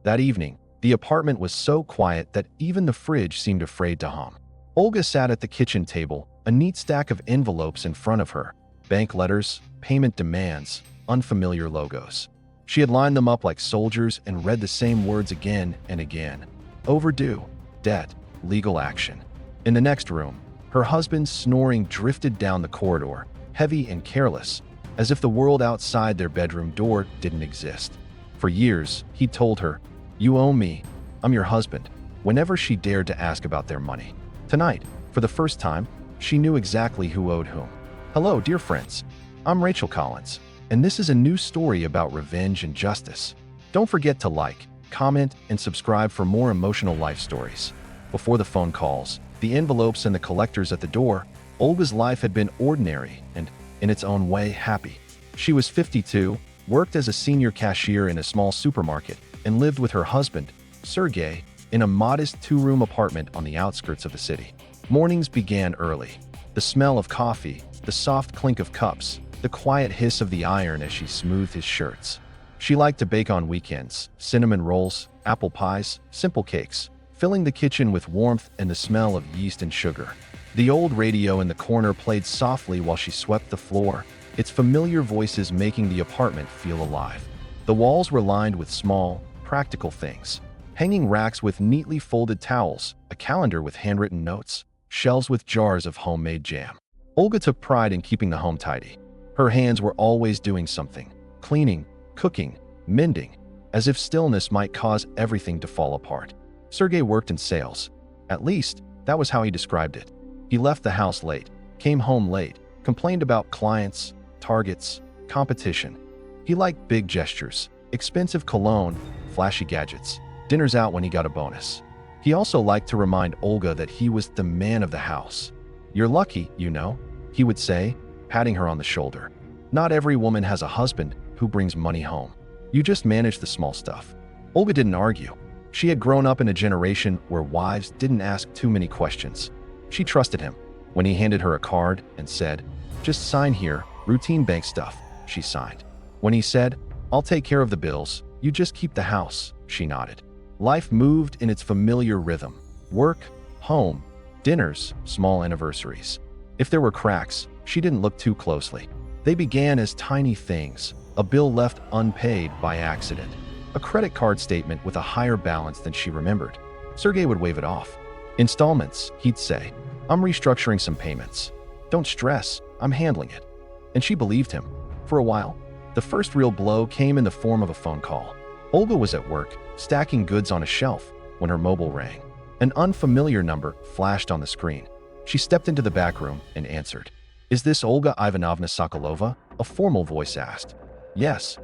That evening, the apartment was so quiet that even the fridge seemed afraid to hum. Olga sat at the kitchen table, a neat stack of envelopes in front of her. Bank letters, payment demands, unfamiliar logos. She had lined them up like soldiers and read the same words again and again. Overdue, debt, legal action. In the next room, her husband's snoring drifted down the corridor, heavy and careless, as if the world outside their bedroom door didn't exist. For years, he'd told her, "You owe me. I'm your husband," whenever she dared to ask about their money. Tonight, for the first time, she knew exactly who owed whom. Hello, dear friends. I'm Rachel Collins, and this is a new story about revenge and justice. Don't forget to like, comment, and subscribe for more emotional life stories. Before the phone calls, the envelopes, and the collectors at the door, Olga's life had been ordinary and, in its own way, happy. She was 52, worked as a senior cashier in a small supermarket, and lived with her husband, Sergey, in a modest two-room apartment on the outskirts of the city. Mornings began early. The smell of coffee, the soft clink of cups, the quiet hiss of the iron as she smoothed his shirts. She liked to bake on weekends, cinnamon rolls, apple pies, simple cakes, filling the kitchen with warmth and the smell of yeast and sugar. The old radio in the corner played softly while she swept the floor, its familiar voices making the apartment feel alive. The walls were lined with small, practical things. Hanging racks with neatly folded towels, a calendar with handwritten notes, shelves with jars of homemade jam. Olga took pride in keeping the home tidy. Her hands were always doing something, cleaning, cooking, mending, as if stillness might cause everything to fall apart. Sergey worked in sales. At least, that was how he described it. He left the house late, came home late, complained about clients, targets, competition. He liked big gestures, expensive cologne, flashy gadgets, dinners out when he got a bonus. He also liked to remind Olga that he was the man of the house. "You're lucky, you know," he would say, patting her on the shoulder. "Not every woman has a husband who brings money home. You just manage the small stuff." Olga didn't argue. She had grown up in a generation where wives didn't ask too many questions. She trusted him. When he handed her a card and said, "Just sign here, routine bank stuff," she signed. When he said, "I'll take care of the bills, you just keep the house," she nodded. Life moved in its familiar rhythm. Work, home, dinners, small anniversaries. If there were cracks, she didn't look too closely. They began as tiny things, a bill left unpaid by accident, a credit card statement with a higher balance than she remembered. Sergey would wave it off. "Installments," he'd say. "I'm restructuring some payments. Don't stress, I'm handling it." And she believed him. For a while, the first real blow came in the form of a phone call. Olga was at work, stacking goods on a shelf, when her mobile rang. An unfamiliar number flashed on the screen. She stepped into the back room and answered. "Is this Olga Ivanovna Sokolova?" a formal voice asked. "Yes.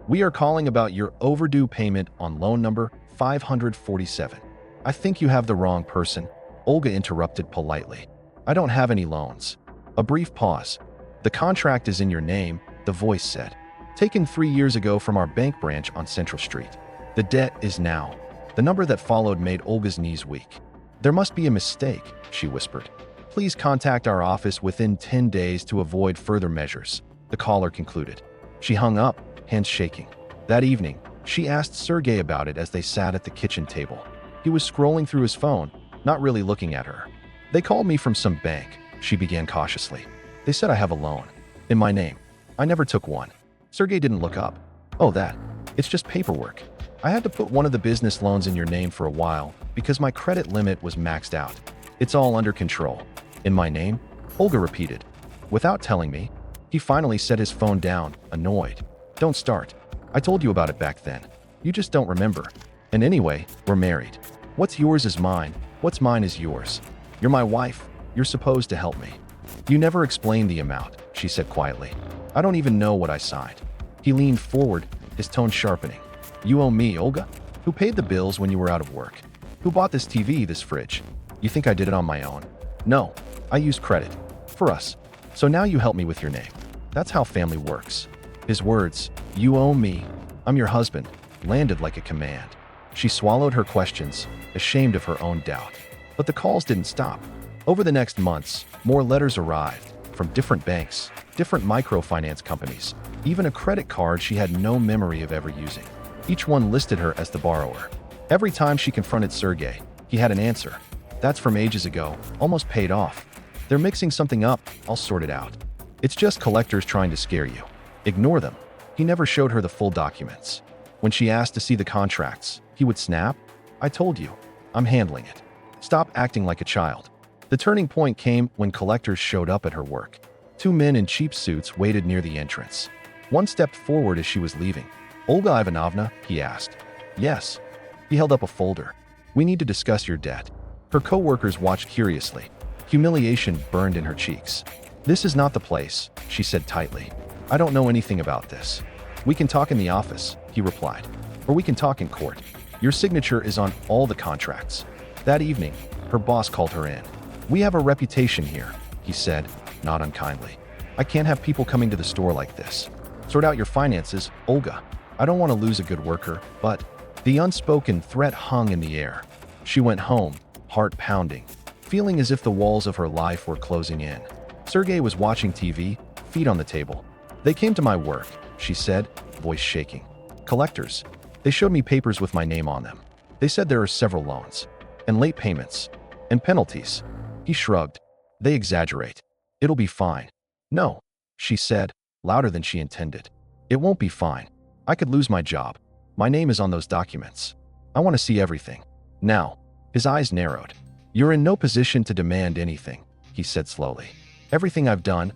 We are calling about your overdue payment on loan number 547. "I think you have the wrong person," Olga interrupted politely. "I don't have any loans." A brief pause. "The contract is in your name," the voice said. "Taken 3 years ago from our bank branch on Central Street. The debt is now." The number that followed made Olga's knees weak. "There must be a mistake," she whispered. "Please contact our office within 10 days to avoid further measures," the caller concluded. She hung up, hands shaking. That evening, she asked Sergey about it as they sat at the kitchen table. He was scrolling through his phone, not really looking at her. "They called me from some bank," she began cautiously. "They said I have a loan. In my name. I never took one." Sergey didn't look up. "Oh, that. It's just paperwork. I had to put one of the business loans in your name for a while because my credit limit was maxed out. It's all under control." "In my name?" Olga repeated. Without telling me, he finally set his phone down, annoyed. "Don't start. I told you about it back then. You just don't remember. And anyway, we're married. What's yours is mine. What's mine is yours. You're my wife. You're supposed to help me." "You never explained the amount," she said quietly. "I don't even know what I signed." He leaned forward, his tone sharpening. "You owe me, Olga? Who paid the bills when you were out of work? Who bought this TV, this fridge? You think I did it on my own?" "No, I used credit. For us. So now you help me with your name. That's how family works." His words, "You owe me, I'm your husband," landed like a command. She swallowed her questions, ashamed of her own doubt. But the calls didn't stop. Over the next months, more letters arrived, from different banks, different microfinance companies, even a credit card she had no memory of ever using. Each one listed her as the borrower. Every time she confronted Sergey, he had an answer. That's from ages ago, almost paid off. They're mixing something up, I'll sort it out. It's just collectors trying to scare you. Ignore them. He never showed her the full documents. When she asked to see the contracts, he would snap, I told you, I'm handling it. Stop acting like a child. The turning point came when collectors showed up at her work. Two men in cheap suits waited near the entrance. One stepped forward as she was leaving. Olga Ivanovna, he asked. Yes. He held up a folder. We need to discuss your debt. Her co-workers watched curiously. Humiliation burned in her cheeks. This is not the place, she said tightly. I don't know anything about this. We can talk in the office, he replied. Or we can talk in court. Your signature is on all the contracts. That evening, her boss called her in. We have a reputation here, he said, not unkindly. I can't have people coming to the store like this. Sort out your finances, Olga. I don't want to lose a good worker, but the unspoken threat hung in the air. She went home, heart pounding, feeling as if the walls of her life were closing in. Sergey was watching TV, feet on the table. They came to my work, she said, voice shaking. Collectors. They showed me papers with my name on them. They said there are several loans, and late payments, and penalties. He shrugged. They exaggerate. It'll be fine. No, she said, louder than she intended. It won't be fine. I could lose my job. My name is on those documents. I want to see everything. Now, his eyes narrowed. You're in no position to demand anything, he said slowly. Everything I've done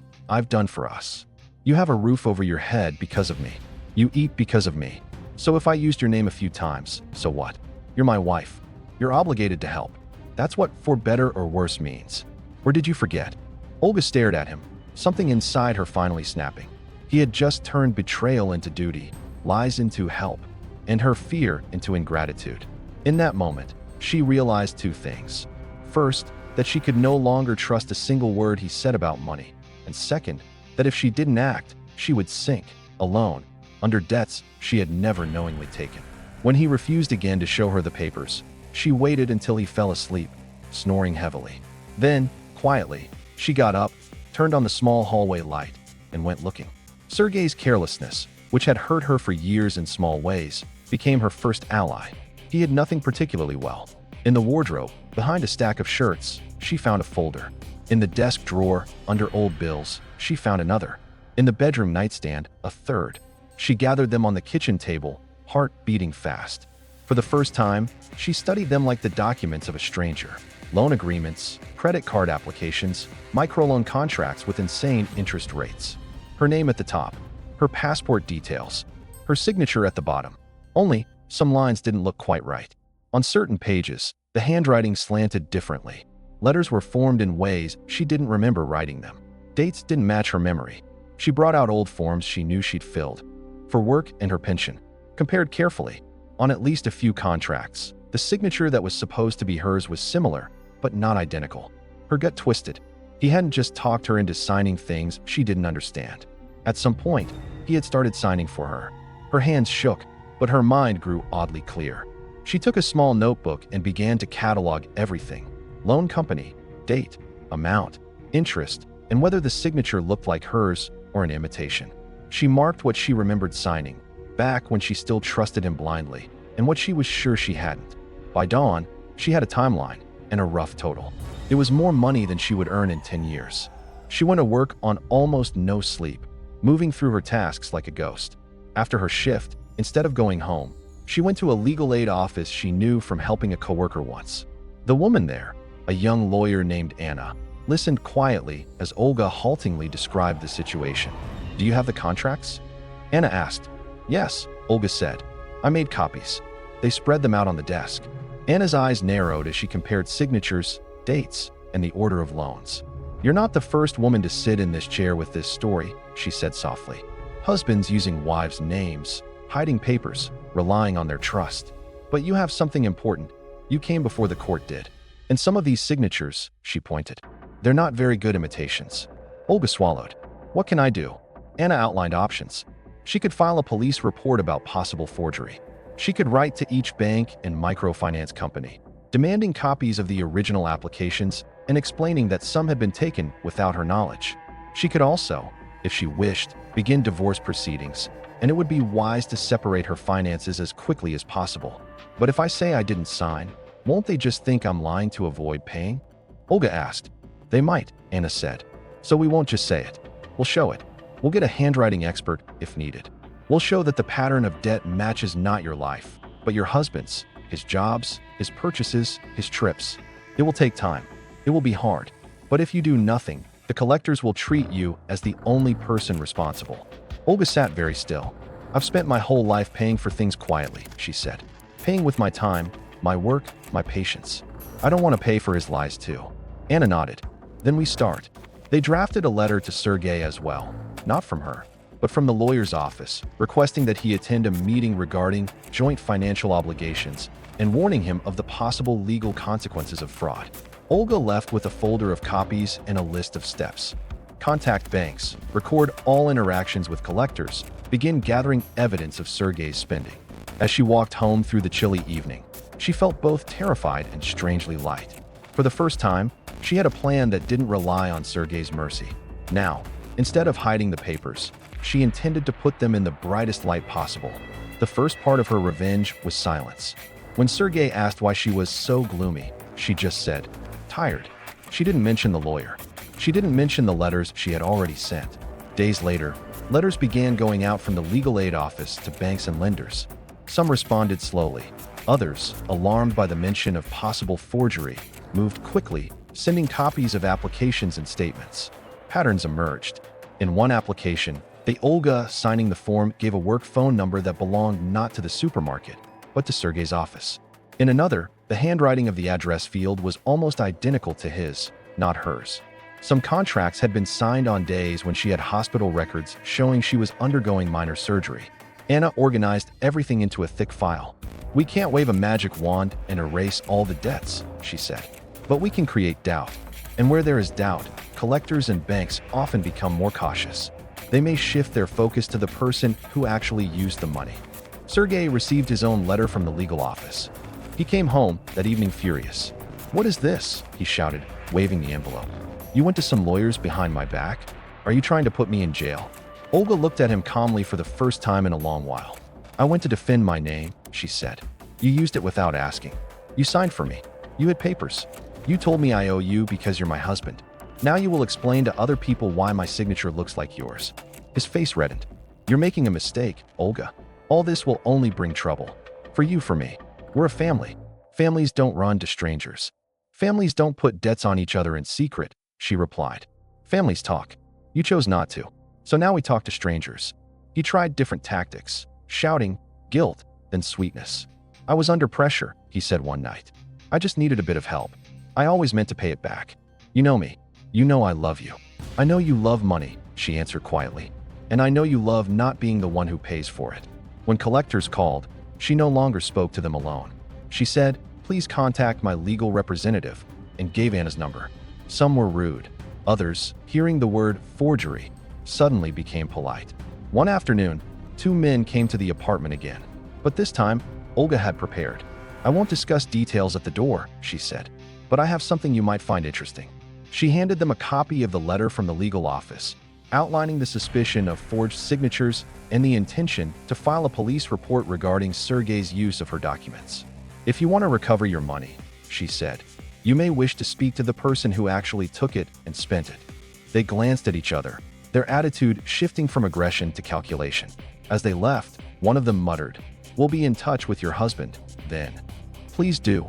for us. You have a roof over your head because of me. You eat because of me. So if I used your name a few times, so what? You're my wife. You're obligated to help. That's what for better or worse means. Or did you forget? Olga stared at him, something inside her finally snapping. He had just turned betrayal into duty, lies into help, and her fear into ingratitude. In that moment, she realized two things. First, that she could no longer trust a single word he said about money. And second, that if she didn't act, she would sink, alone, under debts she had never knowingly taken. When he refused again to show her the papers, she waited until he fell asleep, snoring heavily. Then, quietly, she got up, turned on the small hallway light, and went looking. Sergey's carelessness, which had hurt her for years in small ways, became her first ally. He had nothing particularly well. In the wardrobe, behind a stack of shirts, she found a folder. In the desk drawer, under old bills, she found another. In the bedroom nightstand, a third. She gathered them on the kitchen table, heart beating fast. For the first time, she studied them like the documents of a stranger. Loan agreements, credit card applications, microloan contracts with insane interest rates. Her name at the top, her passport details, her signature at the bottom. Only, some lines didn't look quite right. On certain pages, the handwriting slanted differently. Letters were formed in ways she didn't remember writing them. Dates didn't match her memory. She brought out old forms she knew she'd filled. For work and her pension. Compared carefully. On at least a few contracts, the signature that was supposed to be hers was similar, but not identical. Her gut twisted. He hadn't just talked her into signing things she didn't understand. At some point, he had started signing for her. Her hands shook, but her mind grew oddly clear. She took a small notebook and began to catalog everything. Loan company, date, amount, interest, and whether the signature looked like hers or an imitation. She marked what she remembered signing, back when she still trusted him blindly, and what she was sure she hadn't. By dawn, she had a timeline and a rough total. It was more money than she would earn in 10 years. She went to work on almost no sleep, moving through her tasks like a ghost. After her shift, instead of going home, she went to a legal aid office she knew from helping a coworker once. The woman there, a young lawyer named Anna, listened quietly as Olga haltingly described the situation. Do you have the contracts? Anna asked. Yes, Olga said. I made copies. They spread them out on the desk. Anna's eyes narrowed as she compared signatures, dates, and the order of loans. You're not the first woman to sit in this chair with this story, she said softly. Husbands using wives' names, hiding papers, relying on their trust. But you have something important. You came before the court did. And some of these signatures, she pointed. They're not very good imitations. Olga swallowed. What can I do? Anna outlined options. She could file a police report about possible forgery. She could write to each bank and microfinance company, demanding copies of the original applications and explaining that some had been taken without her knowledge. She could also, if she wished, begin divorce proceedings, and it would be wise to separate her finances as quickly as possible. But if I say I didn't sign, won't they just think I'm lying to avoid paying? Olga asked. They might, Anna said. So we won't just say it. We'll show it. We'll get a handwriting expert if needed. We'll show that the pattern of debt matches not your life, but your husband's, his jobs, his purchases, his trips. It will take time. It will be hard. But if you do nothing, the collectors will treat you as the only person responsible. Olga sat very still. I've spent my whole life paying for things quietly, she said. Paying with my time, my work, my patience. I don't want to pay for his lies too. Anna nodded. Then we start. They drafted a letter to Sergei as well, not from her, but from the lawyer's office, requesting that he attend a meeting regarding joint financial obligations and warning him of the possible legal consequences of fraud. Olga left with a folder of copies and a list of steps. Contact banks, record all interactions with collectors, begin gathering evidence of Sergei's spending. As she walked home through the chilly evening, she felt both terrified and strangely light. For the first time, she had a plan that didn't rely on Sergei's mercy. Now, instead of hiding the papers, she intended to put them in the brightest light possible. The first part of her revenge was silence. When Sergei asked why she was so gloomy, she just said, "Tired." She didn't mention the lawyer. She didn't mention the letters she had already sent. Days later, letters began going out from the legal aid office to banks and lenders. Some responded slowly. Others, alarmed by the mention of possible forgery, moved quickly, sending copies of applications and statements. Patterns emerged. In one application, the Olga signing the form gave a work phone number that belonged not to the supermarket, but to Sergei's office. In another, the handwriting of the address field was almost identical to his, not hers. Some contracts had been signed on days when she had hospital records showing she was undergoing minor surgery. Anna organized everything into a thick file. "We can't wave a magic wand and erase all the debts," she said. "But we can create doubt. And where there is doubt, collectors and banks often become more cautious. They may shift their focus to the person who actually used the money." Sergei received his own letter from the legal office. He came home that evening furious. "What is this?" he shouted, waving the envelope. "You went to some lawyers behind my back? Are you trying to put me in jail?" Olga looked at him calmly for the first time in a long while. "I went to defend my name," she said. "You used it without asking. You signed for me. You had papers. You told me I owe you because you're my husband. Now you will explain to other people why my signature looks like yours." His face reddened. "You're making a mistake, Olga. All this will only bring trouble. For you, for me. We're a family. Families don't run to strangers. Families don't put debts on each other in secret," she replied. "Families talk. You chose not to. So now we talk to strangers." He tried different tactics, shouting, guilt, then sweetness. "I was under pressure," he said one night. "I just needed a bit of help. I always meant to pay it back. You know me. You know I love you." "I know you love money," she answered quietly. "And I know you love not being the one who pays for it." When collectors called, she no longer spoke to them alone. She said, "Please contact my legal representative," and gave Anna's number. Some were rude. Others, hearing the word forgery, suddenly became polite. One afternoon, two men came to the apartment again. But this time, Olga had prepared. "I won't discuss details at the door," she said, "but I have something you might find interesting." She handed them a copy of the letter from the legal office, outlining the suspicion of forged signatures and the intention to file a police report regarding Sergei's use of her documents. "If you want to recover your money," she said, "you may wish to speak to the person who actually took it and spent it." They glanced at each other, their attitude shifting from aggression to calculation. As they left, one of them muttered, "We'll be in touch with your husband, then." "Please do,"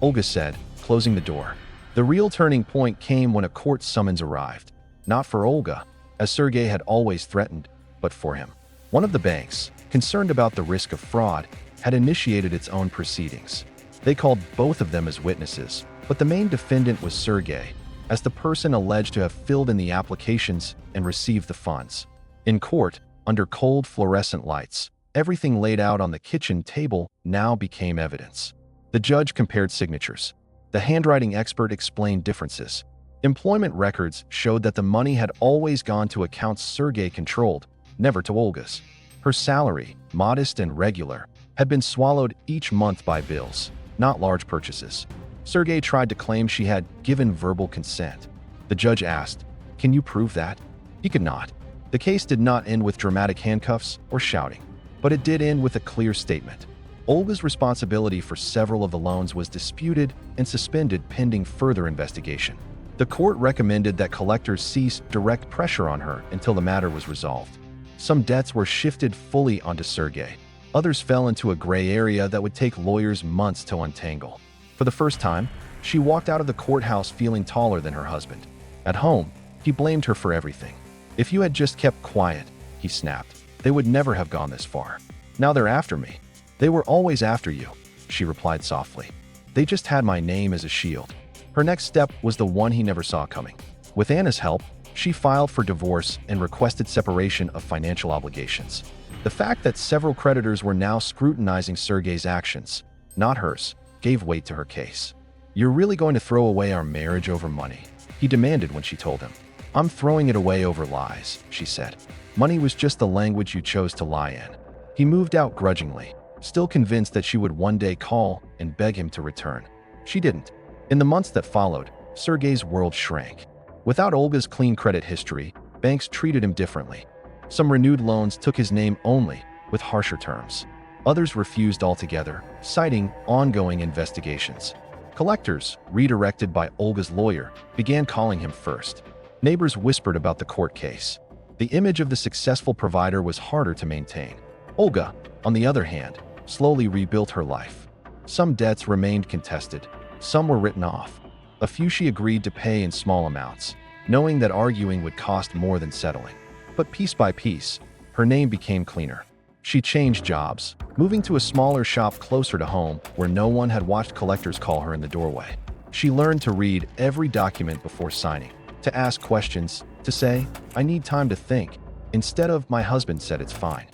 Olga said, closing the door. The real turning point came when a court summons arrived. Not for Olga, as Sergei had always threatened, but for him. One of the banks, concerned about the risk of fraud, had initiated its own proceedings. They called both of them as witnesses, but the main defendant was Sergei, as the person alleged to have filled in the applications and received the funds. In court, under cold fluorescent lights, everything laid out on the kitchen table now became evidence. The judge compared signatures. The handwriting expert explained differences. Employment records showed that the money had always gone to accounts Sergei controlled, never to Olga's. Her salary, modest and regular, had been swallowed each month by bills, not large purchases. Sergei tried to claim she had given verbal consent. The judge asked, "Can you prove that?" He could not. The case did not end with dramatic handcuffs or shouting, but it did end with a clear statement. Olga's responsibility for several of the loans was disputed and suspended pending further investigation. The court recommended that collectors cease direct pressure on her until the matter was resolved. Some debts were shifted fully onto Sergei. Others fell into a gray area that would take lawyers months to untangle. For the first time, she walked out of the courthouse feeling taller than her husband. At home, he blamed her for everything. "If you had just kept quiet," he snapped, "they would never have gone this far. Now they're after me." "They were always after you," she replied softly. "They just had my name as a shield." Her next step was the one he never saw coming. With Anna's help, she filed for divorce and requested separation of financial obligations. The fact that several creditors were now scrutinizing Sergei's actions, not hers, gave weight to her case. "You're really going to throw away our marriage over money?" he demanded when she told him. "I'm throwing it away over lies," she said. "Money was just the language you chose to lie in." He moved out grudgingly, still convinced that she would one day call and beg him to return. She didn't. In the months that followed, Sergei's world shrank. Without Olga's clean credit history, banks treated him differently. Some renewed loans took his name only, with harsher terms. Others refused altogether, citing ongoing investigations. Collectors, redirected by Olga's lawyer, began calling him first. Neighbors whispered about the court case. The image of the successful provider was harder to maintain. Olga, on the other hand, slowly rebuilt her life. Some debts remained contested. Some were written off. A few she agreed to pay in small amounts, knowing that arguing would cost more than settling. But piece by piece, her name became cleaner. She changed jobs, moving to a smaller shop closer to home where no one had watched collectors call her in the doorway. She learned to read every document before signing, to ask questions, to say, "I need time to think," instead of "my husband said it's fine."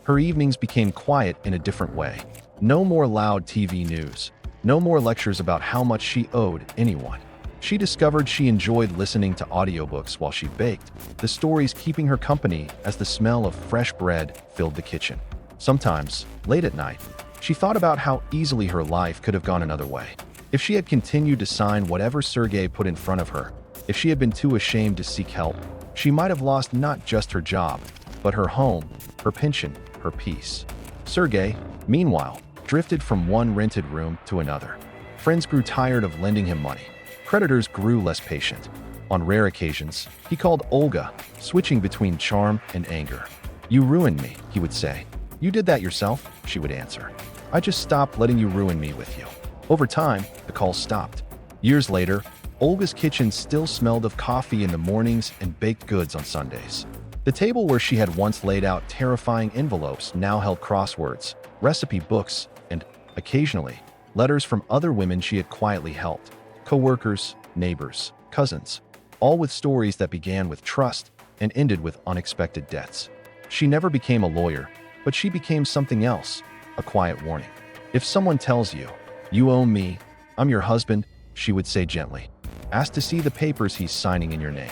Her evenings became quiet in a different way. No more loud TV news. No more lectures about how much she owed anyone. She discovered she enjoyed listening to audiobooks while she baked, the stories keeping her company as the smell of fresh bread filled the kitchen. Sometimes, late at night, she thought about how easily her life could have gone another way. If she had continued to sign whatever Sergei put in front of her, if she had been too ashamed to seek help, she might have lost not just her job, but her home, her pension, her peace. Sergei, meanwhile, drifted from one rented room to another. Friends grew tired of lending him money. Creditors grew less patient. On rare occasions, he called Olga, switching between charm and anger. "You ruined me," he would say. "You did that yourself," she would answer. "I just stopped letting you ruin me with you." Over time, the calls stopped. Years later, Olga's kitchen still smelled of coffee in the mornings and baked goods on Sundays. The table where she had once laid out terrifying envelopes now held crosswords, recipe books, and, occasionally, letters from other women she had quietly helped. Co-workers, neighbors, cousins, all with stories that began with trust and ended with unexpected debts. She never became a lawyer, but she became something else, a quiet warning. "If someone tells you, 'You owe me, I'm your husband,'" she would say gently, "ask to see the papers he's signing in your name.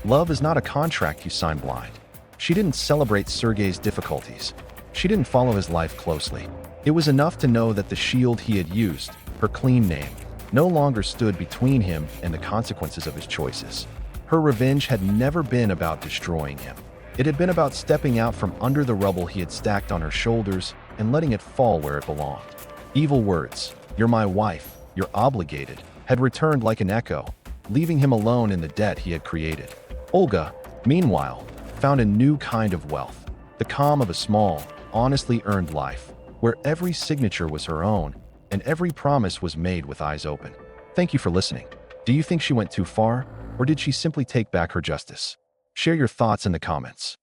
Love is not a contract you sign blind." She didn't celebrate Sergei's difficulties. She didn't follow his life closely. It was enough to know that the shield he had used, her clean name, no longer stood between him and the consequences of his choices. Her revenge had never been about destroying him. It had been about stepping out from under the rubble he had stacked on her shoulders and letting it fall where it belonged. Evil words, "You're my wife, you're obligated," had returned like an echo, leaving him alone in the debt he had created. Olga, meanwhile, found a new kind of wealth, the calm of a small, honestly earned life, where every signature was her own and every promise was made with eyes open. Thank you for listening. Do you think she went too far, or did she simply take back her justice? Share your thoughts in the comments.